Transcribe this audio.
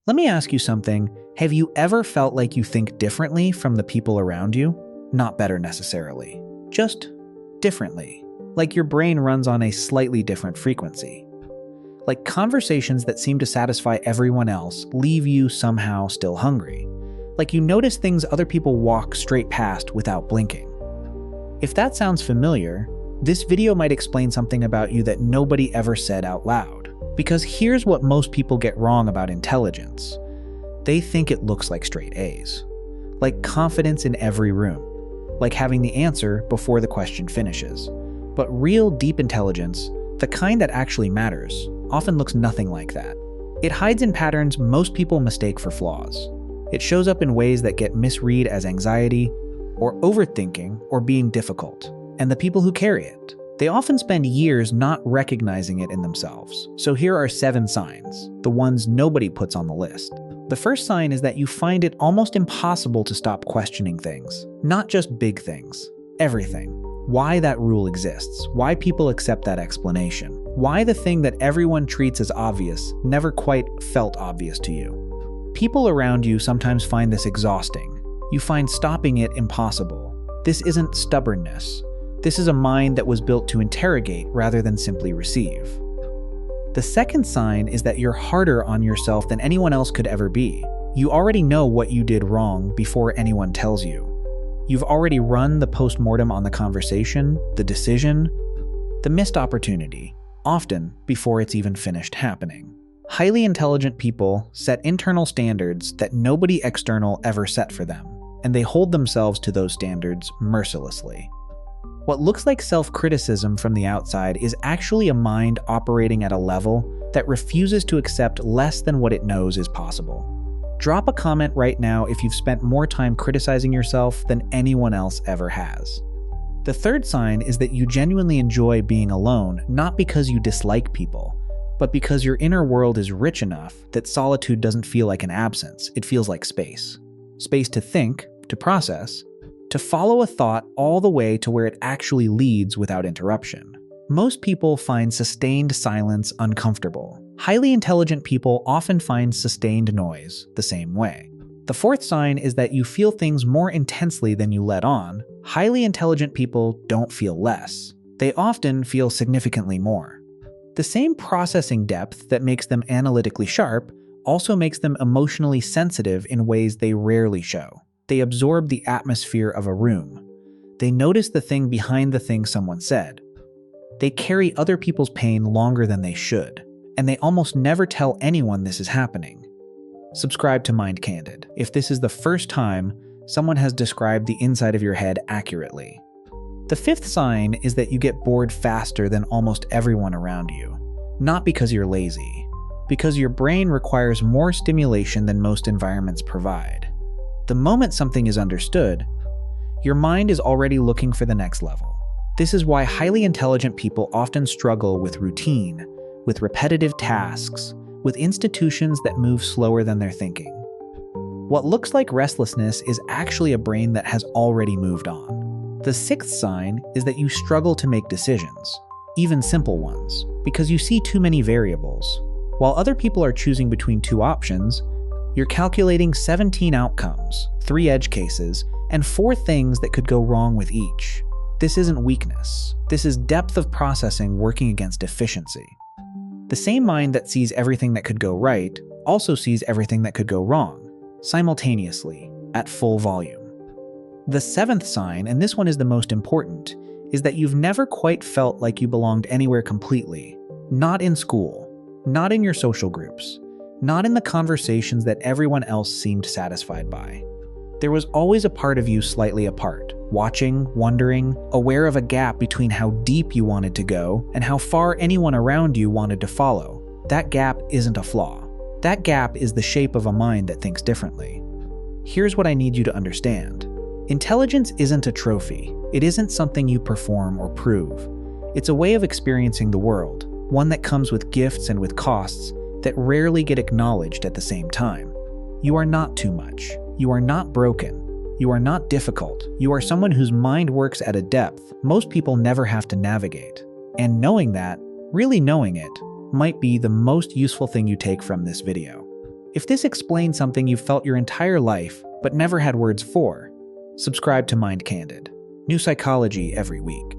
Let me ask you something. Have you ever felt like you think differently from the people around you? Not better necessarily, just differently. Like your brain runs on a slightly different frequency. Like conversations that seem to satisfy everyone else leave you somehow still hungry. Like you notice things other people walk straight past without blinking. If that sounds familiar, this video might explain something about you that nobody ever said out loud. Because here's what most people get wrong about intelligence. They think it looks like straight A's. Like confidence in every room. Like having the answer before the question finishes. But real deep intelligence, the kind that actually matters, often looks nothing like that. It hides in patterns most people mistake for flaws. It shows up in ways that get misread as anxiety, or overthinking, or being difficult. And the people who carry it, they often spend years not recognizing it in themselves. So here are 7 signs, the ones nobody puts on the list. The first sign is that you find it almost impossible to stop questioning things. Not just big things, everything. Why that rule exists, why people accept that explanation, why the thing that everyone treats as obvious never quite felt obvious to you. People around you sometimes find this exhausting. You find stopping it impossible. This isn't stubbornness. This is a mind that was built to interrogate rather than simply receive. The second sign is that you're harder on yourself than anyone else could ever be. You already know what you did wrong before anyone tells you. You've already run the postmortem on the conversation, the decision, the missed opportunity, often before it's even finished happening. Highly intelligent people set internal standards that nobody external ever set for them, and they hold themselves to those standards mercilessly. What looks like self-criticism from the outside is actually a mind operating at a level that refuses to accept less than what it knows is possible. Drop a comment right now if you've spent more time criticizing yourself than anyone else ever has. The third sign is that you genuinely enjoy being alone, not because you dislike people, but because your inner world is rich enough that solitude doesn't feel like an absence, it feels like space. Space to think, to process, to follow a thought all the way to where it actually leads without interruption. Most people find sustained silence uncomfortable. Highly intelligent people often find sustained noise the same way. The fourth sign is that you feel things more intensely than you let on. Highly intelligent people don't feel less. They often feel significantly more. The same processing depth that makes them analytically sharp also makes them emotionally sensitive in ways they rarely show. They absorb the atmosphere of a room. They notice the thing behind the thing someone said. They carry other people's pain longer than they should, and they almost never tell anyone this is happening. Subscribe to Mind Candid if this is the first time someone has described the inside of your head accurately. The fifth sign is that you get bored faster than almost everyone around you. Not because you're lazy, because your brain requires more stimulation than most environments provide. The moment something is understood, your mind is already looking for the next level. This is why highly intelligent people often struggle with routine, with repetitive tasks, with institutions that move slower than their thinking. What looks like restlessness is actually a brain that has already moved on. The sixth sign is that you struggle to make decisions, even simple ones, because you see too many variables. While other people are choosing between 2 options, you're calculating 17 outcomes, 3 edge cases, and 4 things that could go wrong with each. This isn't weakness. This is depth of processing working against efficiency. The same mind that sees everything that could go right also sees everything that could go wrong, simultaneously, at full volume. The 7th sign, and this one is the most important, is that you've never quite felt like you belonged anywhere completely. Not in school, not in your social groups, not in the conversations that everyone else seemed satisfied by. There was always a part of you slightly apart, watching, wondering, aware of a gap between how deep you wanted to go and how far anyone around you wanted to follow. That gap isn't a flaw. That gap is the shape of a mind that thinks differently. Here's what I need you to understand. Intelligence isn't a trophy. It isn't something you perform or prove. It's a way of experiencing the world, one that comes with gifts and with costs that rarely get acknowledged at the same time. You are not too much. You are not broken. You are not difficult. You are someone whose mind works at a depth most people never have to navigate. And knowing that, really knowing it, might be the most useful thing you take from this video. If this explains something you've felt your entire life but never had words for, subscribe to Mind Candid. New psychology every week.